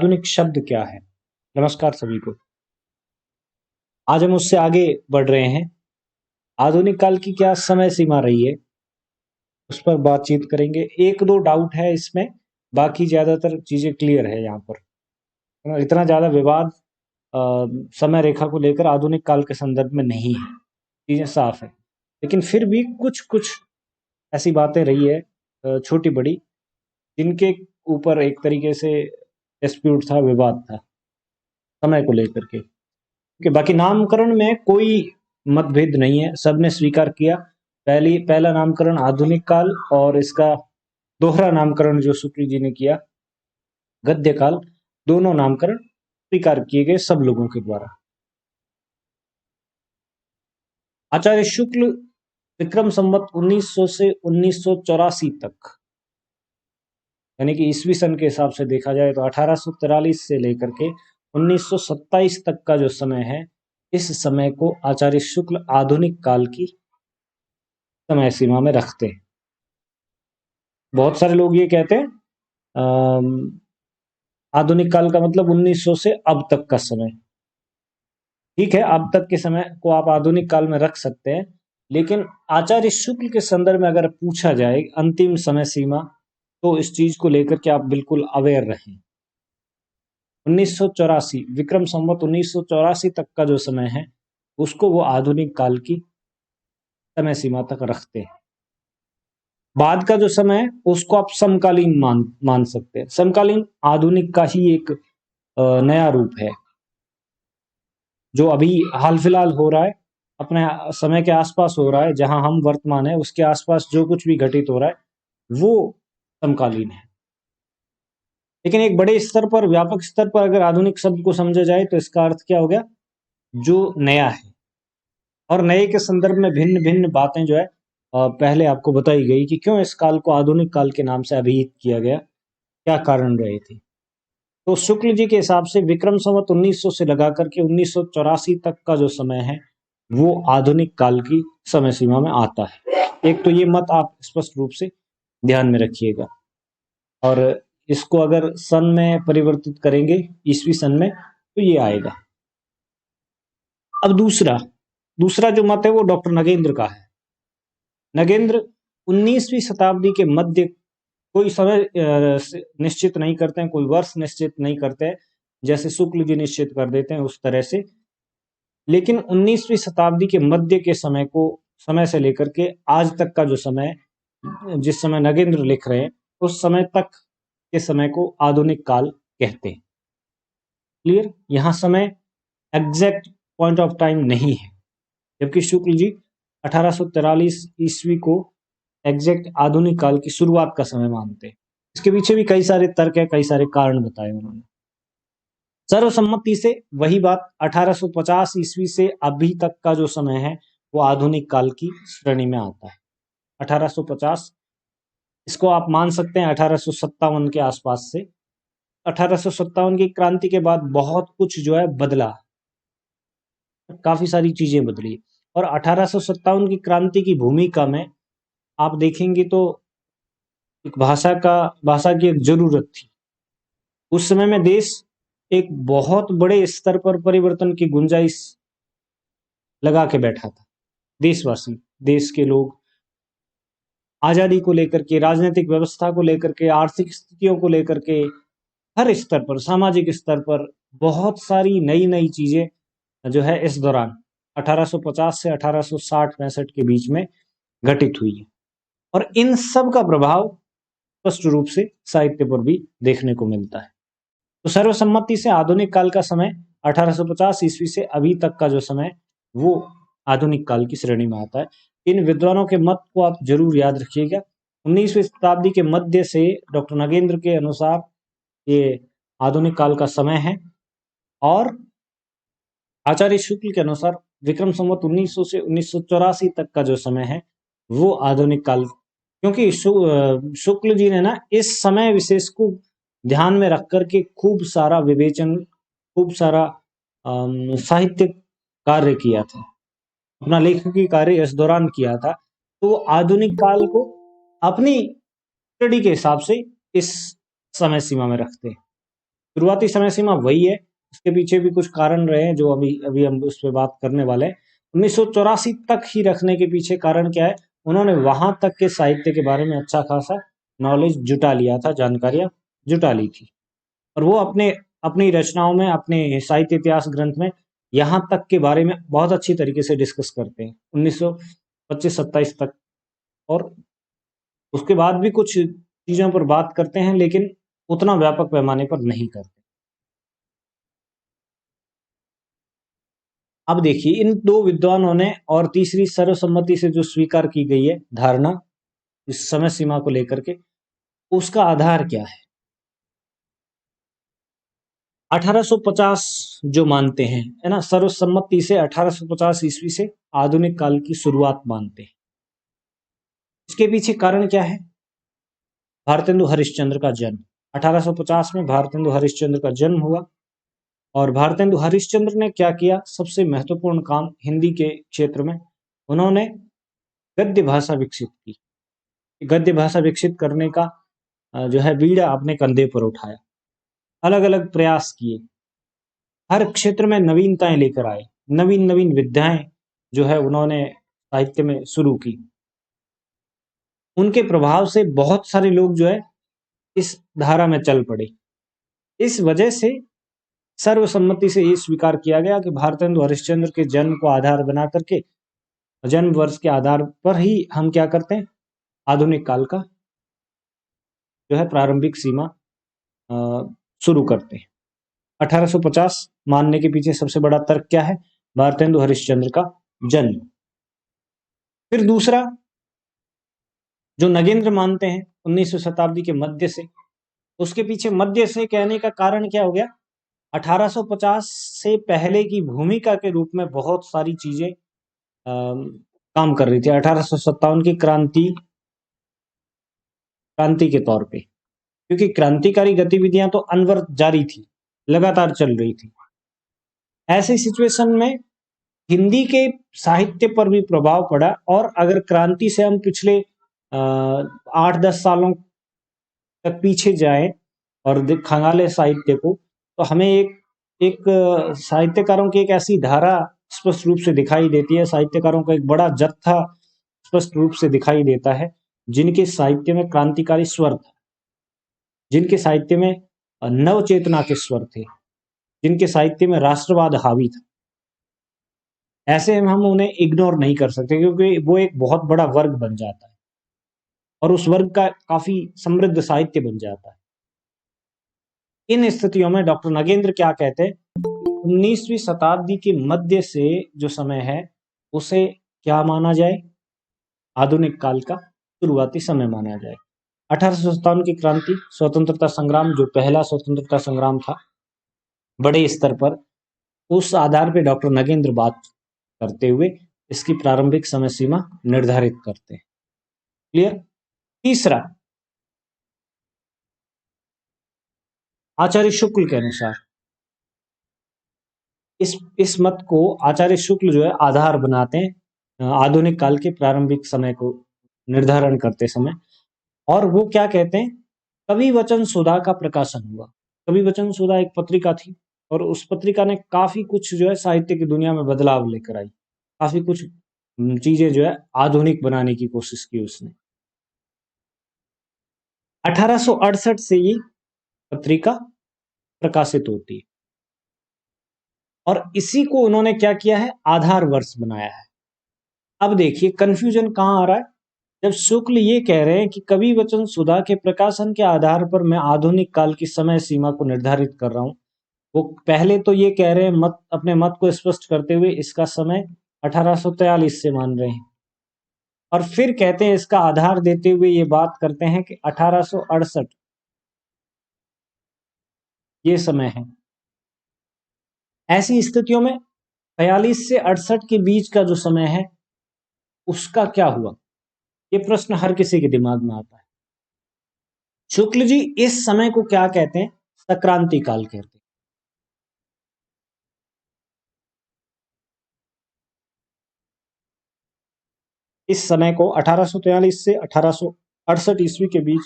आधुनिक शब्द क्या है? नमस्कार सभी को। आज हम उससे आगे बढ़ रहे हैं। आधुनिक काल की क्या समय सीमा रही है, उस पर बातचीत करेंगे। एक दो डाउट है इसमें, बाकी ज्यादातर चीजें क्लियर है यहाँ पर, है ना? इतना ज्यादा विवाद समय रेखा को लेकर आधुनिक काल के संदर्भ में नहीं है, चीजें साफ है। लेकिन फिर भी कुछ कुछ ऐसी बातें रही है, छोटी बड़ी, जिनके ऊपर एक तरीके से डिस्प्यूट था, विवाद था समय को लेकर के। कि बाकी नामकरण में कोई मतभेद नहीं है, सबने स्वीकार किया। पहला नामकरण आधुनिक काल और इसका दोहरा नामकरण जो शुक्ल जी ने किया गद्य काल, दोनों नामकरण स्वीकार किए गए सब लोगों के द्वारा। आचार्य शुक्ल विक्रम संवत 1900 से 1984 तक, यानी कि ईस्वी सन के हिसाब से देखा जाए तो 1843 से लेकर के 1927 तक का जो समय है, इस समय को आचार्य शुक्ल आधुनिक काल की समय सीमा में रखते हैं। बहुत सारे लोग ये कहते हैं आधुनिक काल का मतलब 1900 से अब तक का समय। ठीक है, अब तक के समय को आप आधुनिक काल में रख सकते हैं, लेकिन आचार्य शुक्ल के संदर्भ में अगर पूछा जाए अंतिम समय सीमा, तो इस चीज को लेकर के आप बिल्कुल अवेयर रहें। 1984 विक्रम संवत 1984 तक का जो समय है, उसको वो आधुनिक काल की समय सीमा तक रखते हैं। बाद का जो समय है उसको आप समकालीन मान सकते हैं। समकालीन आधुनिक का ही एक नया रूप है, जो अभी हाल फिलहाल हो रहा है, अपने समय के आसपास हो रहा है। जहां हम वर्तमान है उसके आसपास जो कुछ भी घटित हो रहा है वो समकालीन है। लेकिन एक बड़े स्तर पर, व्यापक स्तर पर अगर आधुनिक शब्द को समझा जाए तो इसका अर्थ क्या हो गया? जो नया है। और नए के संदर्भ में भिन्न भिन्न बातें जो है पहले आपको बताई गई कि क्यों इस काल को आधुनिक काल के नाम से अभिहित किया गया, क्या कारण रहे थे। तो शुक्ल जी के हिसाब से विक्रम संवत 1900 से लगा करके 1984 तक का जो समय है वो आधुनिक काल की समय सीमा में आता है। एक तो ये मत आप स्पष्ट रूप से ध्यान में रखिएगा, और इसको अगर सन में परिवर्तित करेंगे, ईस्वी सन में, तो ये आएगा। अब दूसरा जो मत है वो डॉक्टर नगेंद्र का है। नगेंद्र 19वीं शताब्दी के मध्य, कोई समय निश्चित नहीं करते हैं, कोई वर्ष निश्चित नहीं करते हैं, जैसे शुक्ल जी निश्चित कर देते हैं उस तरह से। लेकिन 19वीं शताब्दी के मध्य के समय से लेकर के आज तक का जो समय, जिस समय नगेंद्र लिख रहे हैं, उस समय तक के समय को आधुनिक काल कहते हैं। क्लियर? यहाँ समय एग्जैक्ट पॉइंट ऑफ टाइम नहीं है, जबकि शुक्ल जी 1843 ईस्वी को एग्जैक्ट आधुनिक काल की शुरुआत का समय मानते हैं। इसके पीछे भी कई सारे तर्क है, कई सारे कारण बताए उन्होंने। सर्वसम्मति से वही बात, 1850 ईस्वी से अभी तक का जो समय है वो आधुनिक काल की श्रेणी में आता है। 1850, इसको आप मान सकते हैं 1857 के आसपास से। 1857 की क्रांति के बाद बहुत कुछ जो है बदला, काफी सारी चीजें बदली। और 1857 की क्रांति की भूमिका में आप देखेंगे तो एक भाषा की एक जरूरत थी। उस समय में देश एक बहुत बड़े स्तर पर परिवर्तन की गुंजाइश लगा के बैठा था। देशवासी, देश के लोग आजादी को लेकर के, राजनीतिक व्यवस्था को लेकर के, आर्थिक स्थितियों को लेकर के, हर स्तर पर, सामाजिक स्तर पर बहुत सारी नई नई चीजें जो है इस दौरान 1850 से 1860-65 के बीच में घटित हुई है। और इन सब का प्रभाव स्पष्ट रूप से साहित्य पर भी देखने को मिलता है। तो सर्वसम्मति से आधुनिक काल का समय 1850 ईस्वी से अभी तक का जो समय वो आधुनिक काल की श्रेणी में आता है। इन विद्वानों के मत को आप जरूर याद रखिएगा। 19वीं शताब्दी के मध्य से डॉक्टर नगेंद्र के अनुसार ये आधुनिक काल का समय है, और आचार्य शुक्ल के अनुसार विक्रम संवत 1900 से 1984 तक का जो समय है वो आधुनिक काल, क्योंकि शुक्ल जी ने ना इस समय विशेष को ध्यान में रख करके खूब सारा विवेचन, खूब सारा साहित्यिक कार्य किया था, अपना लेखकी कार्य इस दौरान किया था। तो वो आधुनिक काल को अपनी स्टडी के हिसाब से इस समय सीमा में रखते हैं। शुरुआती समय सीमा वही है, उसके पीछे भी कुछ कारण रहे हैं जो अभी अभी हम उस पर बात करने वाले हैं। 1984 तक ही रखने के पीछे कारण क्या है, उन्होंने वहां तक के साहित्य के बारे में अच्छा खासा नॉलेज जुटा लिया था, जानकारियां जुटा ली थी, और वो अपने अपनी रचनाओं में, अपने साहित्य इतिहास ग्रंथ में यहाँ तक के बारे में बहुत अच्छी तरीके से डिस्कस करते हैं 1925-27 तक। और उसके बाद भी कुछ चीज़ों पर बात करते हैं, लेकिन उतना व्यापक पैमाने पर नहीं करते। अब देखिए, इन दो विद्वानों ने और तीसरी सर्वसम्मति से जो स्वीकार की गई है धारणा इस समय सीमा को लेकर के, उसका आधार क्या है? 1850 जो मानते हैं, है ना, सर्वसम्मति से 1850 ईस्वी से आधुनिक काल की शुरुआत मानते हैं। इसके पीछे कारण क्या है? भारतेंदु हरिश्चंद्र का जन्म 1850 में, भारतेंदु हरिश्चंद्र का जन्म हुआ। और भारतेंदु हरिश्चंद्र ने क्या किया? सबसे महत्वपूर्ण काम हिंदी के क्षेत्र में, उन्होंने गद्य भाषा विकसित की। गद्य भाषा विकसित करने का जो है बीड़ा अपने कंधे पर उठाया, अलग अलग प्रयास किए, हर क्षेत्र में नवीनताएं लेकर आए, नवीन नवीन विद्याएं जो है उन्होंने साहित्य में शुरू की। उनके प्रभाव से बहुत सारे लोग जो है इस धारा में चल पड़े। इस वजह से सर्वसम्मति से ये स्वीकार किया गया कि भारतेंदु हरिश्चंद्र के जन्म को आधार बना करके, जन्म वर्ष के आधार पर ही हम क्या करते हैं, आधुनिक काल का जो है प्रारंभिक सीमा शुरू करते हैं। 1850 मानने के पीछे सबसे बड़ा तर्क क्या है? भारतेंदु हरिश्चंद्र का जन्म। फिर दूसरा जो नगेंद्र मानते हैं 19वीं शताब्दी के मध्य से, उसके पीछे मध्य से कहने का कारण क्या हो गया? 1850 से पहले की भूमिका के रूप में बहुत सारी चीजें काम कर रही थी। 1857 की क्रांति के तौर पे, क्योंकि क्रांतिकारी गतिविधियां तो अनवरत जारी थी, लगातार चल रही थी। ऐसे सिचुएशन में हिंदी के साहित्य पर भी प्रभाव पड़ा। और अगर क्रांति से हम पिछले 8-10 सालों तक पीछे जाएं और खंगाले साहित्य को, तो हमें एक एक साहित्यकारों की एक ऐसी धारा स्पष्ट रूप से दिखाई देती है, साहित्यकारों का एक बड़ा जत्था स्पष्ट रूप से दिखाई देता है, जिनके साहित्य में क्रांतिकारी स्वर था, जिनके साहित्य में नव चेतना के स्वर थे, जिनके साहित्य में राष्ट्रवाद हावी था। ऐसे में हम उन्हें इग्नोर नहीं कर सकते, क्योंकि वो एक बहुत बड़ा वर्ग बन जाता है और उस वर्ग का काफी समृद्ध साहित्य बन जाता है। इन स्थितियों में डॉक्टर नगेंद्र क्या कहते हैं? 19वीं शताब्दी के मध्य से जो समय है उसे क्या माना जाए? आधुनिक काल का शुरुआती समय माना जाए। 1857 की क्रांति, स्वतंत्रता संग्राम, जो पहला स्वतंत्रता संग्राम था बड़े स्तर पर, उस आधार पर डॉक्टर नगेंद्र बात करते हुए इसकी प्रारंभिक समय सीमा निर्धारित करते हैं। क्लियर? तीसरा, आचार्य शुक्ल के अनुसार, इस मत को आचार्य शुक्ल जो है आधार बनाते हैं आधुनिक काल के प्रारंभिक समय को निर्धारण करते समय। और वो क्या कहते हैं? कवि वचन सुधा का प्रकाशन हुआ। कवि वचन सुधा एक पत्रिका थी, और उस पत्रिका ने काफी कुछ जो है साहित्य की दुनिया में बदलाव लेकर आई, काफी कुछ चीजें जो है आधुनिक बनाने की कोशिश की उसने। 1868 से ये पत्रिका प्रकाशित होती है, और इसी को उन्होंने क्या किया है? आधार वर्ष बनाया है। अब देखिए कंफ्यूजन कहाँ आ रहा है। जब शुक्ल ये कह रहे हैं कि कवि वचन सुधा के प्रकाशन के आधार पर मैं आधुनिक काल की समय सीमा को निर्धारित कर रहा हूं, वो पहले तो ये कह रहे हैं, अपने मत को स्पष्ट करते हुए इसका समय 1843 से मान रहे हैं, और फिर कहते हैं, इसका आधार देते हुए ये बात करते हैं कि 1868 ये समय है। ऐसी स्थितियों में 43 से 68 के बीच का जो समय है उसका क्या हुआ? ये प्रश्न हर किसी के दिमाग में आता है। शुक्ल जी इस समय को क्या कहते हैं? संक्रांति काल कहते हैं। इस समय को 1843 से 1868 ईस्वी के बीच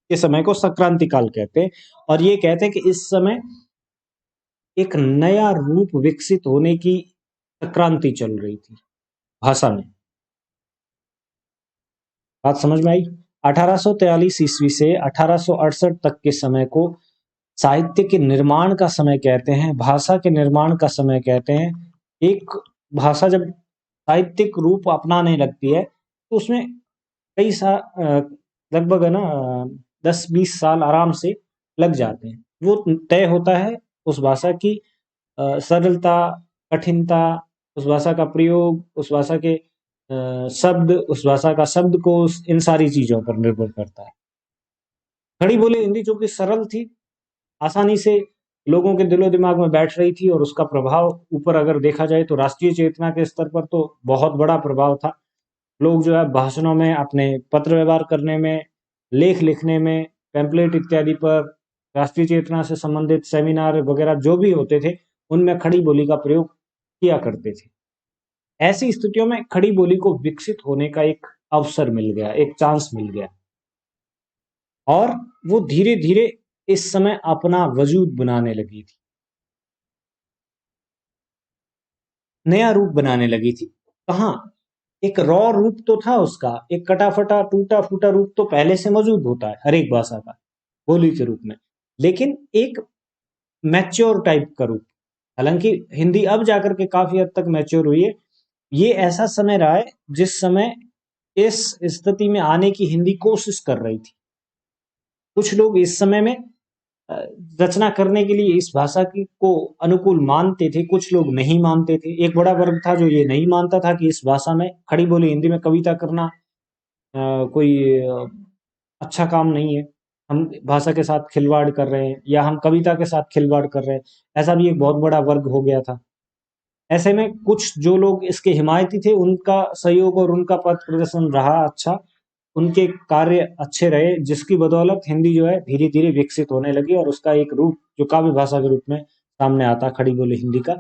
के समय को संक्रांति काल कहते हैं। और ये कहते हैं कि इस समय एक नया रूप विकसित होने की संक्रांति चल रही थी भाषा में। बात समझ में आई? 1843 ईस्वी से 1868 तक के समय को साहित्य के निर्माण का समय कहते हैं, भाषा के निर्माण का समय कहते हैं। एक भाषा जब साहित्यिक रूप अपनाने लगती है तो उसमें कई लगभग है ना 10-20 साल आराम से लग जाते हैं। वो तय होता है उस भाषा की सरलता, कठिनता, उस भाषा का प्रयोग, उस भाषा के शब्द, उस भाषा का शब्दकोश, इन सारी चीजों पर निर्भर करता है। खड़ी बोली हिंदी जो कि सरल थी, आसानी से लोगों के दिलो दिमाग में बैठ रही थी, और उसका प्रभाव ऊपर अगर देखा जाए तो राष्ट्रीय चेतना के स्तर पर तो बहुत बड़ा प्रभाव था। लोग जो है भाषणों में, अपने पत्र व्यवहार करने में, लेख लिखने में, पैम्पलेट इत्यादि पर, राष्ट्रीय चेतना से संबंधित सेमिनार वगैरह जो भी होते थे उनमें खड़ी बोली का प्रयोग किया करते थे। ऐसी स्थितियों में खड़ी बोली को विकसित होने का एक अवसर मिल गया, एक चांस मिल गया, और वो धीरे धीरे इस समय अपना वजूद बनाने लगी थी, नया रूप बनाने लगी थी। कहाँ? एक रॉ रूप तो था उसका, एक कटा-फटा, टूटा-फूटा रूप तो पहले से मौजूद होता है हर एक भाषा का, बोली के रूप में। लेकिन एक मैच्योर टाइप का रूप, हालांकि हिंदी अब जाकर के काफी हद तक मैच्योर हुई है। ये ऐसा समय रहा है जिस समय इस स्थिति में आने की हिंदी कोशिश कर रही थी। कुछ लोग इस समय में रचना करने के लिए इस भाषा की को अनुकूल मानते थे, कुछ लोग नहीं मानते थे। एक बड़ा वर्ग था जो ये नहीं मानता था कि इस भाषा में, खड़ी बोली हिंदी में कविता करना कोई अच्छा काम नहीं है, हम भाषा के साथ खिलवाड़ कर रहे हैं, या हम कविता के साथ खिलवाड़ कर रहे हैं। ऐसा भी एक बहुत बड़ा वर्ग हो गया था। ऐसे में कुछ जो लोग इसके हिमायती थे, उनका सहयोग और उनका पथ प्रदर्शन रहा अच्छा, उनके कार्य अच्छे रहे, जिसकी बदौलत हिंदी जो है धीरे धीरे विकसित होने लगी, और उसका एक रूप जो काव्य भाषा के रूप में सामने आता, खड़ी बोली हिंदी का,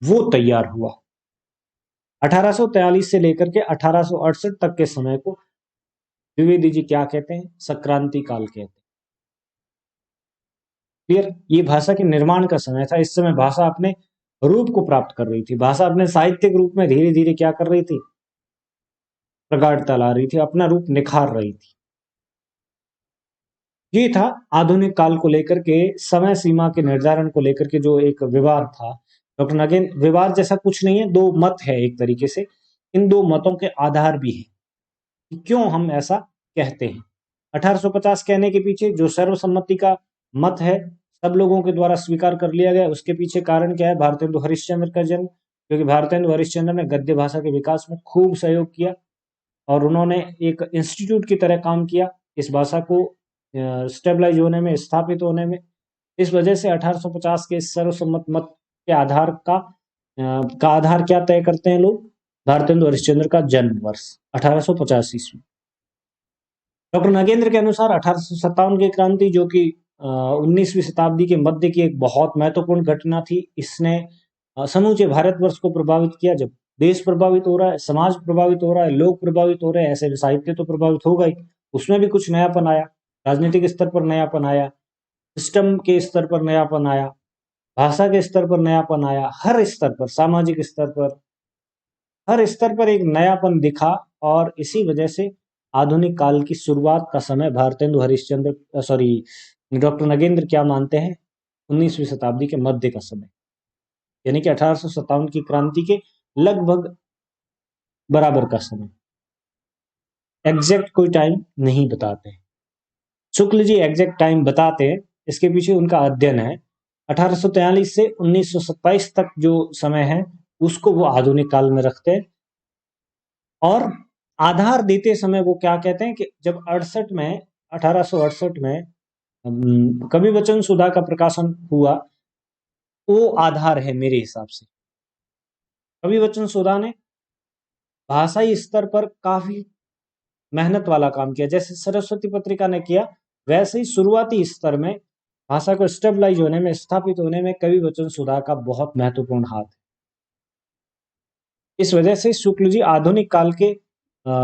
वो तैयार हुआ। 1843 से लेकर के 1868 तक के समय को द्विवेदी जी क्या कहते हैं? संक्रांति काल कहते हैं। क्लियर? ये भाषा के निर्माण का समय था। इस समय भाषा अपने रूप को प्राप्त कर रही थी, भाषा अपने साहित्यिक रूप में धीरे धीरे क्या कर रही थी? प्रगाढ़ता ला रही थी, अपना रूप निखार रही थी। ये था आधुनिक काल को लेकर के समय सीमा के निर्धारण को लेकर के जो एक विवाद था। डॉक्टर नगेंद्र, विवाद जैसा कुछ नहीं है, दो मत है एक तरीके से। इन दो मतों के आधार भी है कि क्यों हम ऐसा कहते हैं। 1850 कहने के पीछे जो सर्वसम्मति का मत है, सब लोगों के द्वारा स्वीकार कर लिया गया, उसके पीछे कारण क्या है? भारतेंदु हरिश्चंद्र का जन्म, क्योंकि भारतेंदु हरिश्चंद्र ने गद्य भाषा के विकास में खूब सहयोग किया, और उन्होंने एक इंस्टीट्यूट की तरह काम किया इस भाषा को स्टेबलाइज होने में, स्थापित होने में। इस वजह से 1850 के सर्वसम्मत मत के आधार का आधार क्या तय करते हैं लोग? भारतेंदु हरिश्चंद्र का जन्म वर्ष 1850 ईस्वी। डॉक्टर नगेंद्र के अनुसार 1857 की क्रांति, जो कि 19वीं शताब्दी के मध्य की एक बहुत महत्वपूर्ण घटना थी, इसने समूचे भारतवर्ष को प्रभावित किया। जब देश प्रभावित हो रहा है, समाज प्रभावित हो रहा है, लोग प्रभावित हो रहे हैं, ऐसे में साहित्य तो प्रभावित होगा ही। उसमें भी कुछ नयापन आया, राजनीतिक स्तर पर नयापन आया, सिस्टम के स्तर पर नयापन आया, भाषा के स्तर पर नयापन आया, हर स्तर पर, सामाजिक स्तर पर, हर स्तर पर एक नयापन दिखा। और इसी वजह से आधुनिक काल की शुरुआत का समय भारतेंदु हरिश्चंद्र डॉक्टर नगेंद्र क्या मानते हैं? 19वीं शताब्दी के मध्य का समय, यानी कि 1857 की क्रांति के लगभग बराबर का समय। एग्जैक्ट कोई टाइम नहीं बताते हैं, शुक्ल जी एग्जैक्ट टाइम बताते हैं, इसके पीछे उनका अध्ययन है। 1843 से 1927 तक जो समय है उसको वो आधुनिक काल में रखते हैं, और आधार देते समय वो क्या कहते हैं कि जब 1868 में कवि वचन सुधा का प्रकाशन हुआ, वो आधार है मेरे हिसाब से। कवि वचन सुधा ने भाषाई स्तर पर काफी मेहनत वाला काम किया, जैसे सरस्वती पत्रिका ने किया, वैसे ही शुरुआती स्तर में भाषा को स्टेबलाइज होने में, स्थापित होने में कवि वचन सुधा का बहुत महत्वपूर्ण हाथ है। इस वजह से शुक्ल जी आधुनिक काल के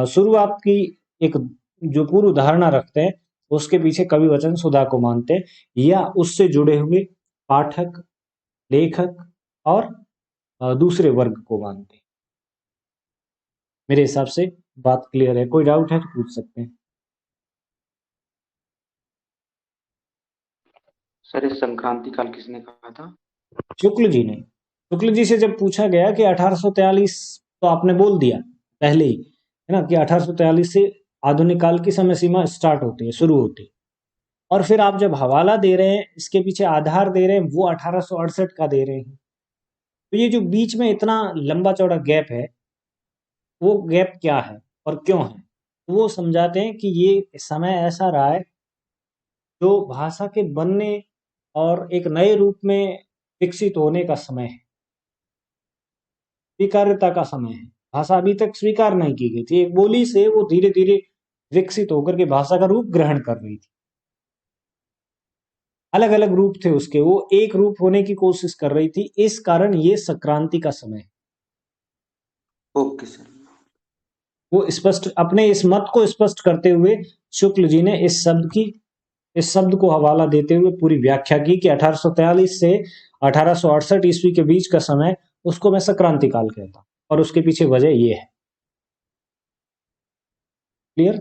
शुरुआत की एक जो पूर्व धारणा रखते हैं, उसके पीछे कवि वचन सुधा को मानते, या उससे जुड़े हुए पाठक, लेखक और दूसरे वर्ग को मानते। मेरे हिसाब से बात क्लियर है। कोई डाउट है तो पूछ सकते हैं। सर इस संक्रांति काल किसने कहा था? शुक्ल जी ने। शुक्ल जी से जब पूछा गया कि 1843, तो आपने बोल दिया पहले ही, है ना, कि 1843 से आधुनिक काल की समय सीमा स्टार्ट होती है, शुरू होती है। और फिर आप जब हवाला दे रहे हैं, इसके पीछे आधार दे रहे हैं, वो 1868 का दे रहे हैं। तो ये जो बीच में इतना लंबा चौड़ा गैप है, वो गैप क्या है और क्यों है? तो वो समझाते हैं कि ये समय ऐसा रहा है जो भाषा के बनने और एक नए रूप में विकसित होने का समय है, स्वीकार्यता का समय है। भाषा अभी तक स्वीकार नहीं की गई थी, एक बोली से वो धीरे धीरे विकसित होकर के भाषा का रूप ग्रहण कर रही थी। अलग अलग रूप थे उसके, वो एक रूप होने की कोशिश कर रही थी, इस कारण ये संक्रांति का समय है। Okay sir. वो स्पष्ट अपने इस मत को स्पष्ट करते हुए शुक्ल जी ने इस शब्द को हवाला देते हुए पूरी व्याख्या की कि 1843 से 1868 ईस्वी के बीच का समय, उसको मैं संक्रांति काल कहता हूं, और उसके पीछे वजह ये है। क्लियर?